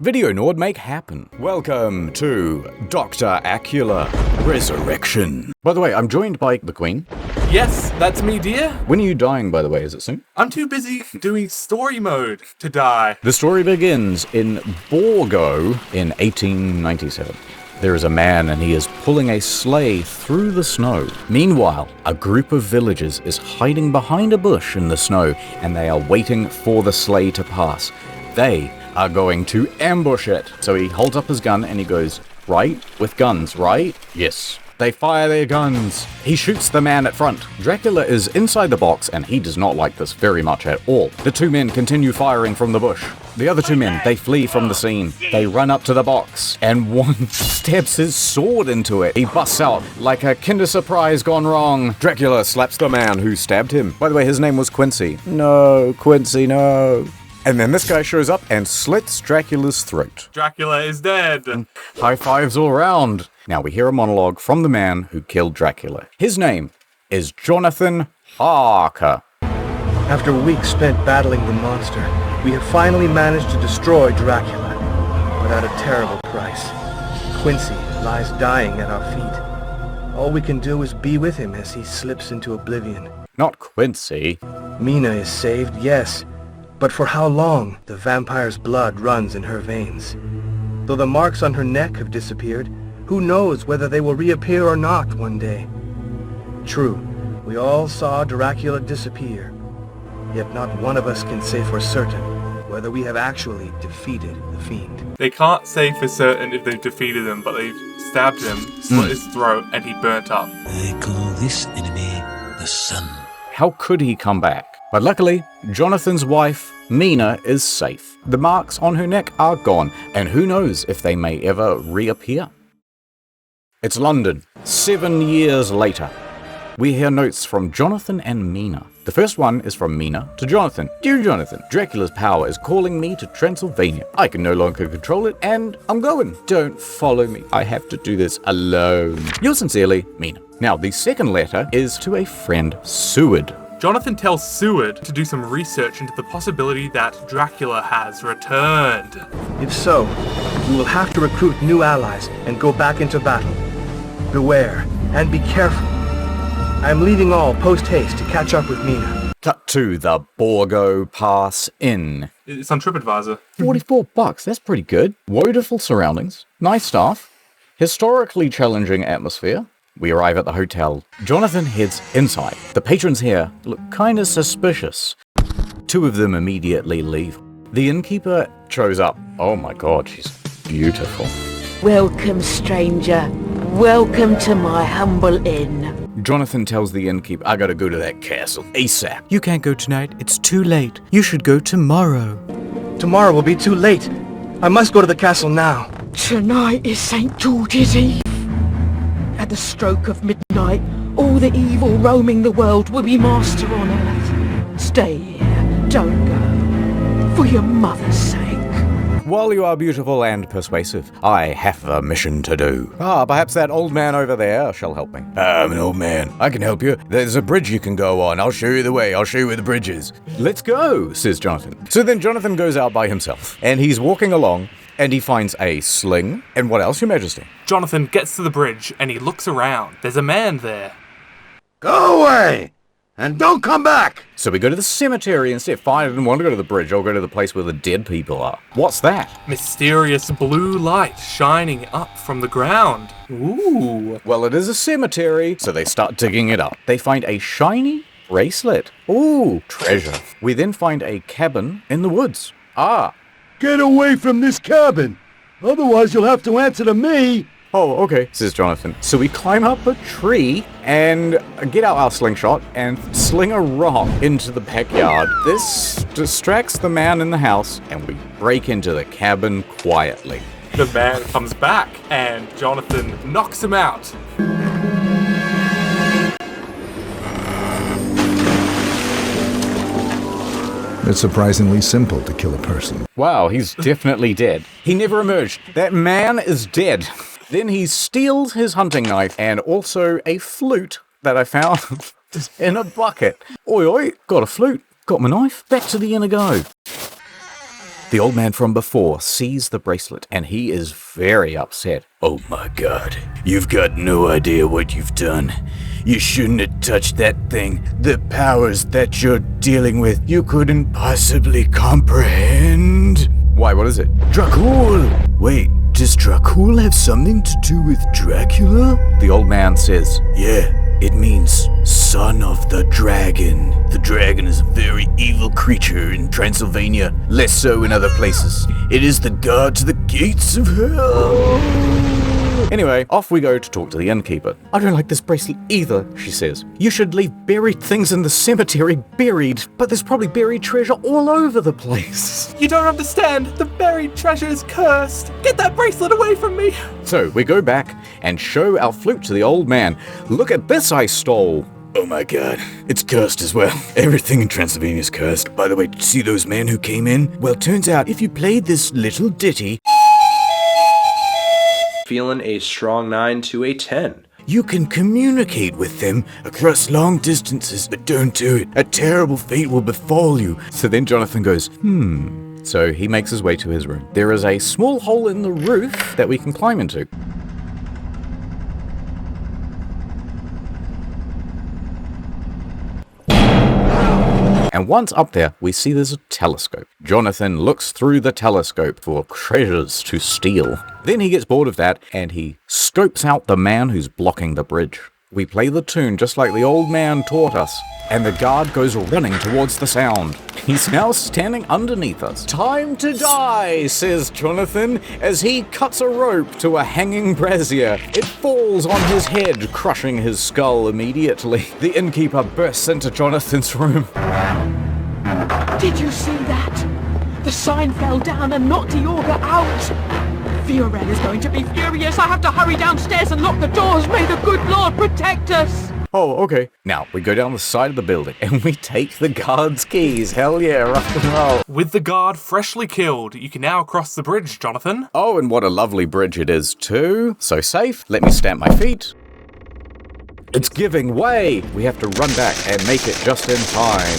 Video Nord make happen. Welcome to Dr Acula Resurrection. By the way, I'm joined by the Queen. Yes, that's me, dear. When are you dying, by the way? Is it soon? I'm too busy doing story mode to die. The story begins in Borgo in 1897. There is a man and he is pulling a sleigh through the snow. Meanwhile, a group of villagers is hiding behind a bush in the snow and they are waiting for the sleigh to pass. They are going to ambush it. So he holds up his gun and he goes, right? With guns, right? Yes. They fire their guns. He shoots the man at front. Dracula is inside the box and he does not like this very much at all. The two men continue firing from the bush. The other two men, they flee from the scene. They run up to the box and one stabs his sword into it. He busts out like a Kinder Surprise gone wrong. Dracula slaps the man who stabbed him. By the way, his name was Quincy. No, Quincy, no. And then this guy shows up and slits Dracula's throat. Dracula is dead. High fives all around. Now we hear a monologue from the man who killed Dracula. His name is Johnathon Harker. After weeks spent battling the monster, we have finally managed to destroy Dracula, but at a terrible price. Quincy lies dying at our feet. All we can do is be with him as he slips into oblivion. Not Quincy. Mina is saved, yes, but for how long? The vampire's blood runs in her veins. Though the marks on her neck have disappeared, who knows whether they will reappear or not one day. True, we all saw Dracula disappear, yet not one of us can say for certain whether we have actually defeated the fiend. They can't say for certain if they've defeated him, but they've stabbed him, slit his throat, and he burnt up. They call this enemy the sun. How could he come back? But luckily, Johnathon's wife, Mina, is safe. The marks on her neck are gone, and who knows if they may ever reappear. It's London, 7 years later. We hear notes from Johnathon and Mina. The first one is from Mina to Johnathon. Dear Johnathon, Dracula's power is calling me to Transylvania. I can no longer control it, and I'm going. Don't follow me. I have to do this alone. Yours sincerely, Mina. Now, the second letter is to a friend, Seward. Johnathon tells Seward to do some research into the possibility that Dracula has returned. If so, we will have to recruit new allies and go back into battle. Beware, and be careful. I am leaving all post-haste to catch up with Mina. Cut to the Borgo Pass Inn. It's on TripAdvisor. $44, that's pretty good. Wonderful surroundings, nice staff, historically challenging atmosphere. We arrive at the hotel. Johnathon heads inside. The patrons here look kinda suspicious. Two of them immediately leave. The innkeeper shows up. Oh my god, she's beautiful. Welcome, stranger. Welcome to my humble inn. Johnathon tells the innkeeper, I gotta go to that castle ASAP. You can't go tonight, it's too late. You should go tomorrow. Tomorrow will be too late. I must go to the castle now. Tonight is St. George's Eve. At the stroke of midnight, all the evil roaming the world will be master on earth. Stay here, don't go, for your mother's sake. While you are beautiful and persuasive, I have a mission to do. Perhaps that old man over there shall help me. I'm an old man. I can help you. There's a bridge you can go on. I'll show you the way. I'll show you where the bridge is. Let's go, says Johnathon. So then Johnathon goes out by himself, and he's walking along, and he finds a sling. And what else, Your Majesty? Johnathon gets to the bridge and he looks around. There's a man there. Go away! And don't come back! So we go to the cemetery instead. Fine, I didn't want to go to the bridge. I'll go to the place where the dead people are. What's that? Mysterious blue light shining up from the ground. Ooh. Well, it is a cemetery, so they start digging it up. They find a shiny bracelet. Ooh, treasure. We then find a cabin in the woods. Get away from this cabin! Otherwise you'll have to answer to me! Oh, okay, says Johnathon. So we climb up a tree and get out our slingshot and sling a rock into the backyard. This distracts the man in the house and we break into the cabin quietly. The man comes back and Johnathon knocks him out. It's surprisingly simple to kill a person. Wow, he's definitely dead. He never emerged. That man is dead. Then he steals his hunting knife and also a flute that I found in a bucket. Oi, oi, got a flute, got my knife, back to the inn I go. The old man from before sees the bracelet and he is very upset. Oh my god, you've got no idea what you've done. You shouldn't have touched that thing. The powers that you're dealing with, you couldn't possibly comprehend. Why, what is it? Dracula! Wait, does Dracula have something to do with Dracula? The old man says, Yeah, it means son of the dragon. The dragon is a very evil creature in Transylvania, less so in other places. It is the guard to the gates of hell. Anyway, off we go to talk to the innkeeper. I don't like this bracelet either, she says. You should leave buried things in the cemetery buried, but there's probably buried treasure all over the place. You don't understand. The buried treasure is cursed. Get that bracelet away from me. So we go back and show our flute to the old man. Look at this I stole. Oh my god, it's cursed as well. Everything in Transylvania is cursed. By the way, did you see those men who came in? Well, turns out if you played this little ditty, feeling a strong 9 to a 10. you can communicate with them across long distances, but don't do it. A terrible fate will befall you. So then Johnathon goes, So he makes his way to his room. There is a small hole in the roof that we can climb into. And once up there, we see there's a telescope. Johnathon looks through the telescope for treasures to steal. Then he gets bored of that, and he scopes out the man who's blocking the bridge. We play the tune just like the old man taught us, and the guard goes running towards the sound. He's now standing underneath us. Time to die, says Johnathon, as he cuts a rope to a hanging brazier. It falls on his head, crushing his skull immediately. The innkeeper bursts into Johnathon's room. Did you see that? The sign fell down and knocked the auger out. Fiorel is going to be furious. I have to hurry downstairs and lock the doors. May the good Lord protect us. Oh, okay. Now, we go down the side of the building and we take the guard's keys. Hell yeah, rock and roll. With the guard freshly killed, you can now cross the bridge, Johnathon. Oh, and what a lovely bridge it is too. So safe. Let me stamp my feet. It's giving way. We have to run back and make it just in time.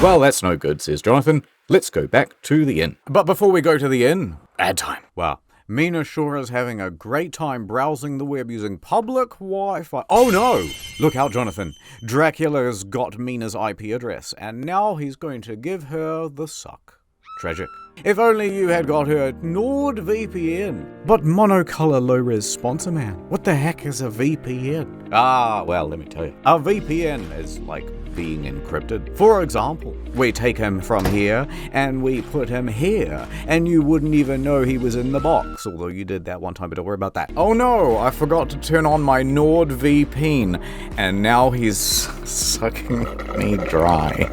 Well, that's no good, says Johnathon. Let's go back to the inn. But before we go to the inn, ad time. Wow. Mina sure is having a great time browsing the web using public Wi-Fi. Oh no! Look out, Johnathon. Dracula's got Mina's IP address, and now he's going to give her the suck. Tragic. If only you had got her NordVPN. But monocolor low-res sponsor man. What the heck is a VPN? Ah, well, let me tell you. A VPN is like being encrypted. For example, we take him from here and we put him here, and you wouldn't even know he was in the box, although you did that one time, but don't worry about that. Oh no, I forgot to turn on my NordVPN, and now he's sucking me dry.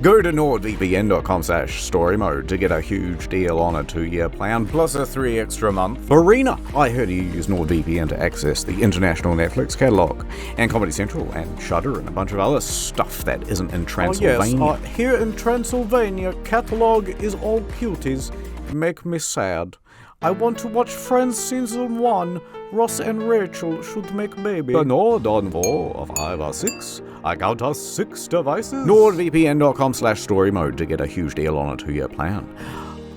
Go to nordvpn.com/story mode to get a huge deal on a 2-year plan, plus a 3 extra month for Arena. I heard you use NordVPN to access the international Netflix catalog, and Comedy Central, and Shudder, and a bunch of other stuff that isn't in Transylvania. Oh yes, here in Transylvania, catalog is all cuties. Make me sad. I want to watch Friends Season 1. Ross and Rachel should make baby. The Nord on 4, 5 or 6. I count us 6 devices. NordVPN.com/story mode to get a huge deal on a 2-year plan.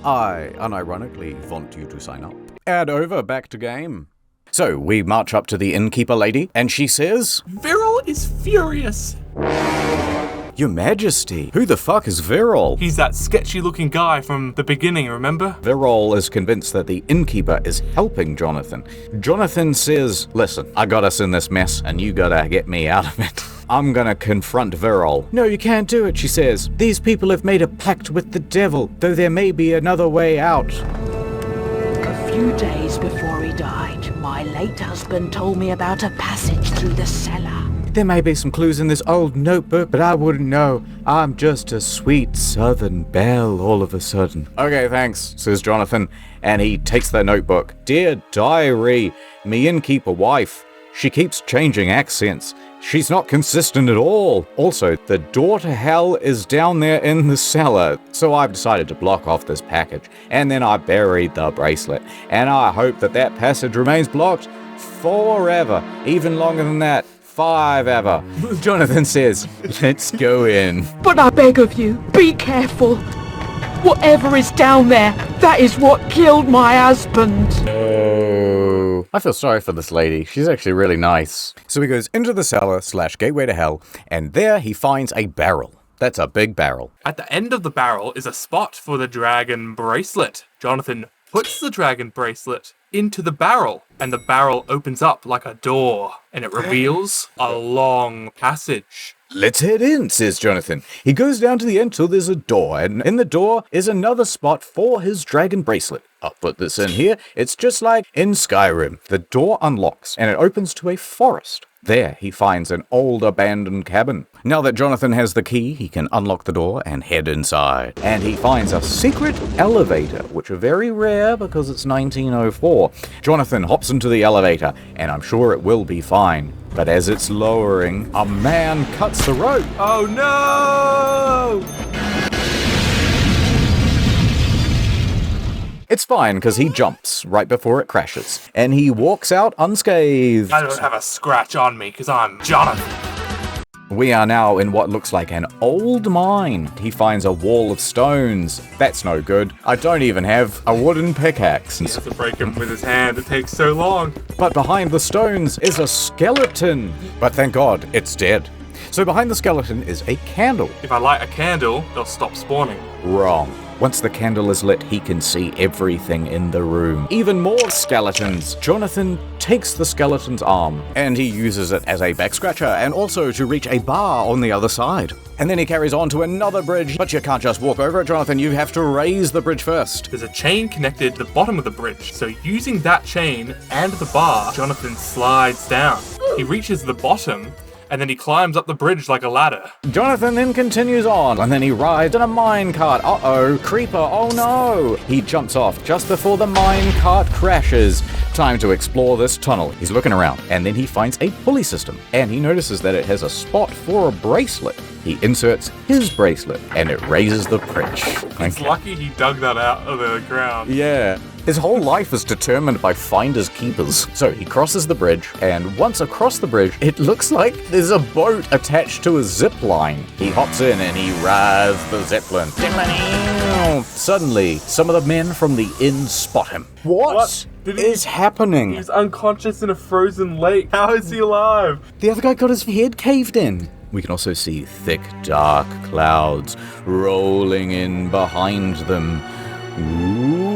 I unironically want you to sign up. Add over, back to game. So we march up to the innkeeper lady, and she says, Viral is furious. Your Majesty, who the fuck is Virol? He's that sketchy-looking guy from the beginning, remember? Virol is convinced that the innkeeper is helping Johnathon. Johnathon says, listen, I got us in this mess, and you gotta get me out of it. I'm gonna confront Virol. No, you can't do it, she says. These people have made a pact with the devil, though there may be another way out. A few days before he died, my late husband told me about a passage through the cellar. There may be some clues in this old notebook, but I wouldn't know. I'm just a sweet southern belle all of a sudden. Okay, thanks, says Johnathon, and he takes the notebook. Dear diary, me innkeeper wife. She keeps changing accents. She's not consistent at all. Also, the door to hell is down there in the cellar, so I've decided to block off this package. And then I buried the bracelet, and I hope that that passage remains blocked forever, even longer than that. 5 ever. Johnathon says, let's go in. But I beg of you, be careful. Whatever is down there, that is what killed my husband. Oh, I feel sorry for this lady. She's actually really nice. So he goes into the cellar / gateway to hell, and there he finds a barrel. That's a big barrel. At the end of the barrel is a spot for the dragon bracelet. Johnathon puts the dragon bracelet into the barrel, and the barrel opens up like a door, and it reveals a long passage. Let's head in, says Johnathon. He goes down to the end till there's a door, and in the door is another spot for his dragon bracelet. I'll put this in here. It's just like in Skyrim. The door unlocks, and it opens to a forest. There, he finds an old abandoned cabin. Now that Johnathon has the key, he can unlock the door and head inside. And he finds a secret elevator, which are very rare because it's 1904. Johnathon hops into the elevator, and I'm sure it will be fine. But as it's lowering, a man cuts the rope. Oh no! It's fine, because he jumps right before it crashes, and he walks out unscathed. I don't have a scratch on me, because I'm Johnathon. We are now in what looks like an old mine. He finds a wall of stones. That's no good. I don't even have a wooden pickaxe. He has to break him with his hand. It takes so long. But behind the stones is a skeleton. But thank God, it's dead. So behind the skeleton is a candle. If I light a candle, they'll stop spawning. Wrong. Once the candle is lit, he can see everything in the room. Even more skeletons. Johnathon takes the skeleton's arm, and he uses it as a back scratcher, and also to reach a bar on the other side. And then he carries on to another bridge, but you can't just walk over it, Johnathon. You have to raise the bridge first. There's a chain connected to the bottom of the bridge, so using that chain and the bar, Johnathon slides down. He reaches the bottom, and then he climbs up the bridge like a ladder. Johnathon then continues on, and then he rides in a minecart. Uh-oh, creeper, oh no! He jumps off just before the minecart crashes. Time to explore this tunnel. He's looking around, and then he finds a pulley system, and he notices that it has a spot for a bracelet. He inserts his bracelet, and it raises the bridge. It's lucky he dug that out of the ground. Yeah. His whole life is determined by finders keepers. So he crosses the bridge, and once across the bridge, it looks like there's a boat attached to a zip line. He hops in and he rides the zipline. Suddenly, some of the men from the inn spot him. What is happening? He's unconscious in a frozen lake. How is he alive? The other guy got his head caved in. We can also see thick, dark clouds rolling in behind them. Ooh.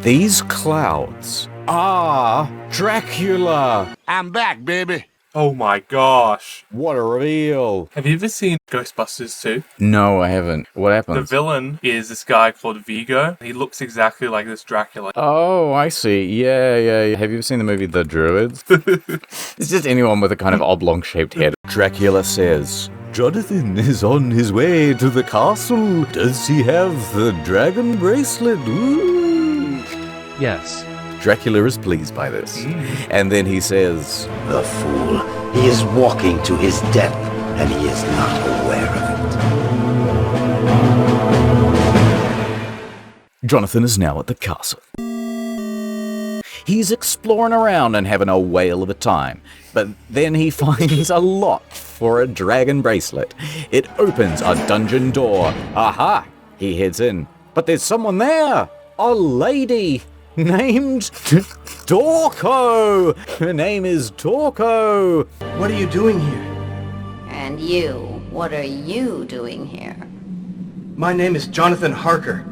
These clouds are Dracula. I'm back, baby. Oh my gosh. What a reveal. Have you ever seen Ghostbusters 2? No, I haven't. What happens? The villain is this guy called Vigo. He looks exactly like this Dracula. Oh, I see. Yeah. Have you ever seen the movie The Druids? It's just anyone with a kind of oblong-shaped head. Dracula says, Johnathon is on his way to the castle. Does he have the dragon bracelet? Ooh. Yes. Dracula is pleased by this. And then he says, The fool. He is walking to his death, and he is not aware of it. Johnathon is now at the castle. He's exploring around and having a whale of a time. But then he finds a lock for a dragon bracelet. It opens a dungeon door. Aha! He heads in. But there's someone there! A lady! Named Dorco! Her name is Dorco! What are you doing here? And you, what are you doing here? My name is Johnathon Harker.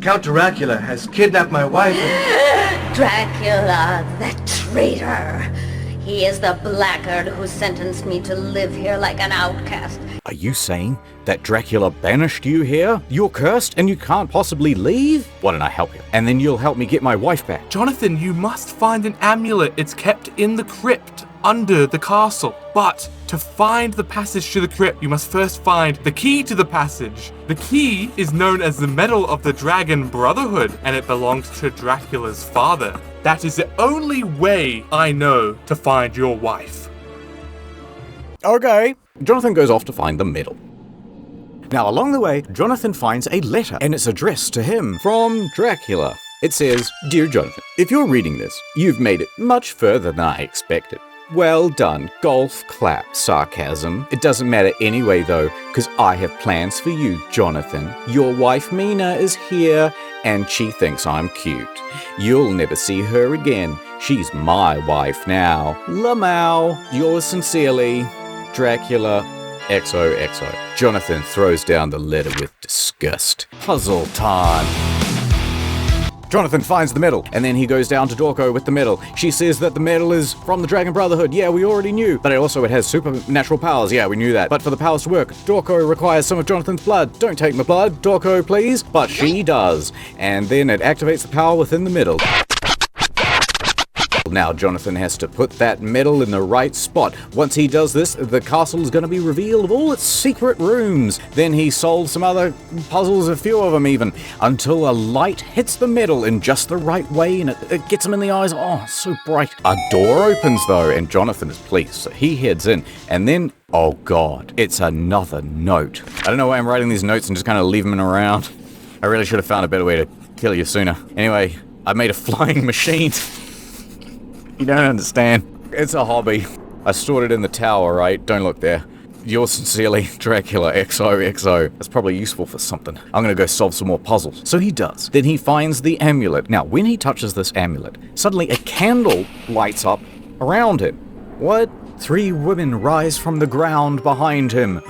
Count Dracula has kidnapped my wife and... Dracula, the traitor! He is the blackguard who sentenced me to live here like an outcast. Are you saying that Dracula banished you here? You're cursed and you can't possibly leave? Why don't I help you? And then you'll help me get my wife back. Johnathon, you must find an amulet. It's kept in the crypt under the castle. But to find the passage to the crypt, you must first find the key to the passage. The key is known as the Medal of the Dragon Brotherhood, and it belongs to Dracula's father. That is the only way I know to find your wife. Okay. Johnathon goes off to find the medal. Now, along the way, Johnathon finds a letter, and it's addressed to him from Dracula. It says, Dear Johnathon, if you're reading this, you've made it much further than I expected. Well done. Golf clap. Sarcasm. It doesn't matter anyway, though, because I have plans for you, Johnathon. Your wife Mina is here, and she thinks I'm cute. You'll never see her again. She's my wife now. Lamau. Yours sincerely, Dracula. XOXO. Johnathon throws down the letter with disgust. Puzzle time. Johnathon finds the medal, and then he goes down to Dorco with the medal. She says that the medal is from the Dragon Brotherhood. Yeah, we already knew. But it has supernatural powers. Yeah, we knew that. But for the powers to work, Dorco requires some of Jonathan's blood. Don't take my blood, Dorco, please. But she does. And then it activates the power within the medal. Now Johnathon has to put that medal in the right spot. Once he does this, the castle is going to be revealed of all its secret rooms. Then he solves some other puzzles, a few of them even, until a light hits the medal in just the right way and it gets him in the eyes. Oh, so bright. A door opens though, and Johnathon is pleased, so he heads in, and then, oh god, it's another note. I don't know why I'm writing these notes and just kind of leave them around. I really should have found a better way to kill you sooner. Anyway, I made a flying machine. You don't understand. It's a hobby. I stored it in the tower, right? Don't look there. Yours sincerely, Dracula XOXO. That's probably useful for something. I'm gonna go solve some more puzzles. So he does. Then he finds the amulet. Now, when he touches this amulet, suddenly a candle lights up around him. What? 3 women rise from the ground behind him.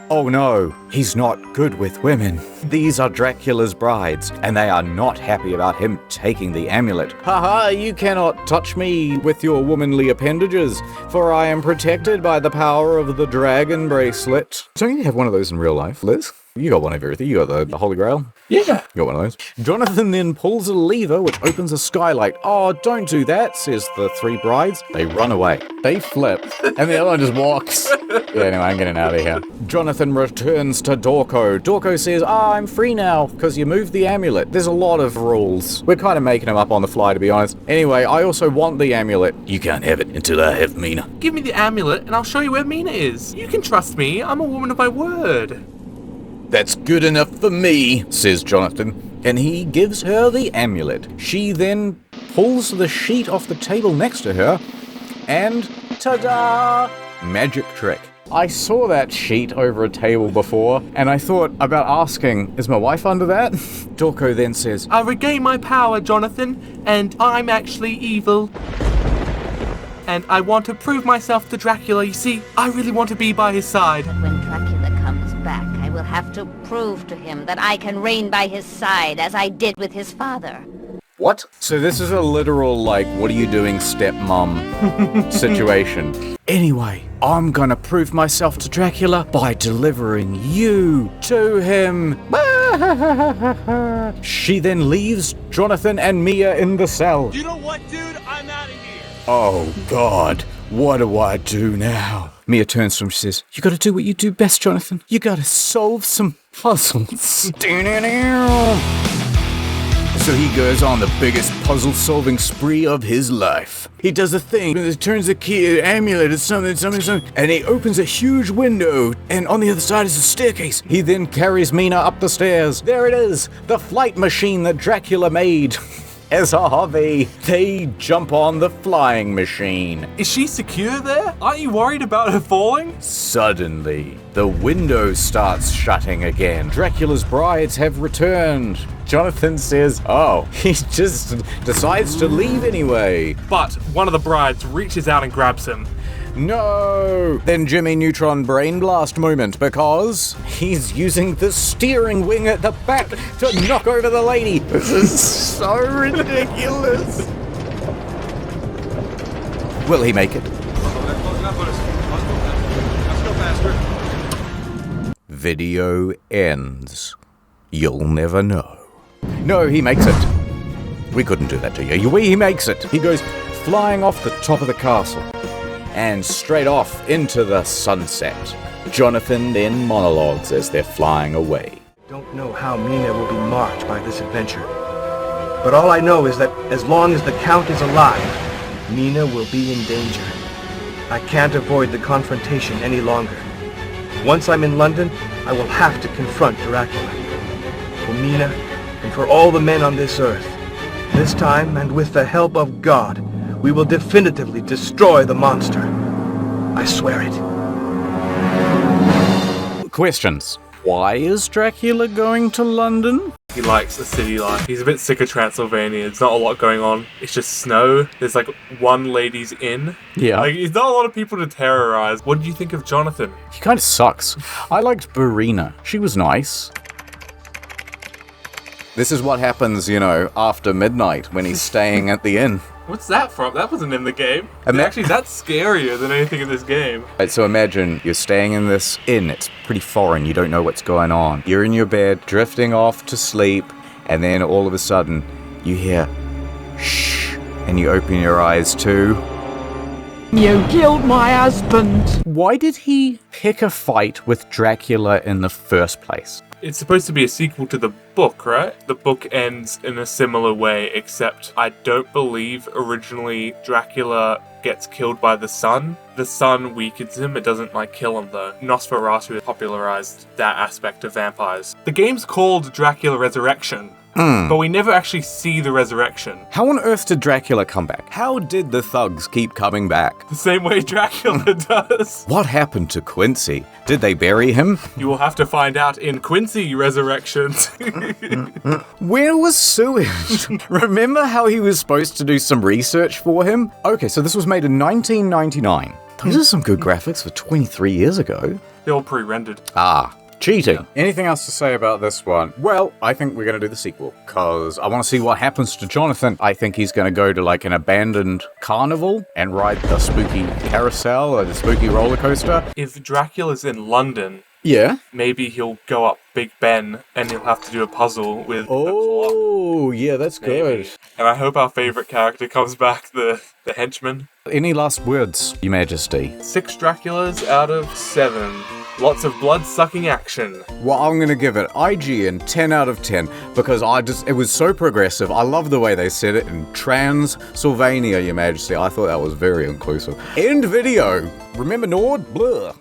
Oh no, he's not good with women. These are Dracula's brides, and they are not happy about him taking the amulet. Haha, you cannot touch me with your womanly appendages, for I am protected by the power of the dragon bracelet. Don't you have one of those in real life, Liz? You got one of everything. You got the Holy Grail? Yeah. You got one of those. Jonathan then pulls a lever which opens a skylight. Oh, don't do that, says the 3 brides. They run away. They flip, and the other one just walks. Yeah, anyway, I'm getting out of here. Jonathan returns to Dorco. Dorco says, I'm free now, because you moved the amulet. There's a lot of rules. We're kind of making them up on the fly, to be honest. Anyway, I also want the amulet. You can't have it until I have Mina. Give me the amulet, and I'll show you where Mina is. You can trust me. I'm a woman of my word. That's good enough for me, says Johnathon, and he gives her the amulet. She then pulls the sheet off the table next to her, and ta-da! Magic trick. I saw that sheet over a table before, and I thought about asking, is my wife under that? Dorco then says, I regain my power, Johnathon, and I'm actually evil. And I want to prove myself to Dracula. You see, I really want to be by his side. But when Dracula comes back, I will have to prove to him that I can reign by his side, as I did with his father. What? So this is a literal, like, what are you doing, stepmom situation. Anyway, I'm gonna prove myself to Dracula by delivering you to him. She then leaves Jonathan and Mia in the cell. You know what, dude? I'm out of here. Oh, God. What do I do now? Mia turns to him, she says, you gotta do what you do best, Jonathan. You gotta solve some puzzles. So he goes on the biggest puzzle-solving spree of his life. He does a thing, he turns the key, amulet, or something, and he opens a huge window, and on the other side is a staircase. He then carries Mina up the stairs. There it is, the flight machine that Dracula made. As a hobby, they jump on the flying machine. Is she secure there? Aren't you worried about her falling? Suddenly, the window starts shutting again. Dracula's brides have returned. Jonathan says, oh, he just decides to leave anyway. But one of the brides reaches out and grabs him. No! Then Jimmy Neutron Brain Blast moment, because he's using the steering wing at the back to knock over the lady. This is so ridiculous. Will he make it? Video ends. You'll never know. No, he makes it. We couldn't do that to you. He makes it. He goes flying off the top of the castle and straight off into the sunset. Jonathan then monologues as they're flying away. Don't know how Mina will be marked by this adventure. But all I know is that as long as the Count is alive, Mina will be in danger. I can't avoid the confrontation any longer. Once I'm in London, I will have to confront Dracula. For Mina, and for all the men on this earth. This time, and with the help of God, we will definitively destroy the monster. I swear it. Questions. Why is Dracula going to London? He likes the city life. He's a bit sick of Transylvania. There's not a lot going on. It's just snow. There's like one lady's inn. Yeah. Like, there's not a lot of people to terrorize. What did you think of Johnathon? He kind of sucks. I liked Barina. She was nice. This is what happens, after midnight when he's staying at the inn. What's that from? That wasn't in the game. Actually, that's scarier than anything in this game. Right, so imagine you're staying in this inn. It's pretty foreign. You don't know what's going on. You're in your bed, drifting off to sleep, and then all of a sudden, you hear, shh, and you open your eyes too. You killed my husband. Why did he pick a fight with Dracula in the first place? It's supposed to be a sequel to the book, right? The book ends in a similar way, except I don't believe originally Dracula gets killed by the sun. The sun weakens him, it doesn't kill him though. Nosferatu popularized that aspect of vampires. The game's called Dracula Resurrection, but we never actually see the resurrection. How on earth did Dracula come back? How did the thugs keep coming back? The same way Dracula does. What happened to Quincy? Did they bury him? You will have to find out in Quincy Resurrections. Where was Sewage? Remember how he was supposed to do some research for him? Okay, so this was made in 1999. Those are some good graphics for 23 years ago. They're all pre-rendered. Cheating. Yeah. Anything else to say about this one? Well, I think we're going to do the sequel, because I want to see what happens to Johnathon. I think he's going to go to an abandoned carnival and ride the spooky carousel or the spooky roller coaster. If Dracula's in London, yeah, maybe he'll go up Big Ben and he'll have to do a puzzle with Oh, yeah, that's good. And I hope our favorite character comes back, the henchman. Any last words, Your Majesty? 6 Draculas out of 7. Lots of blood-sucking action. Well, I'm going to give it IGN 10 out of 10 because it was so progressive. I love the way they said it in Transylvania, Your Majesty. I thought that was very inclusive. End video. Remember Nord? Blah.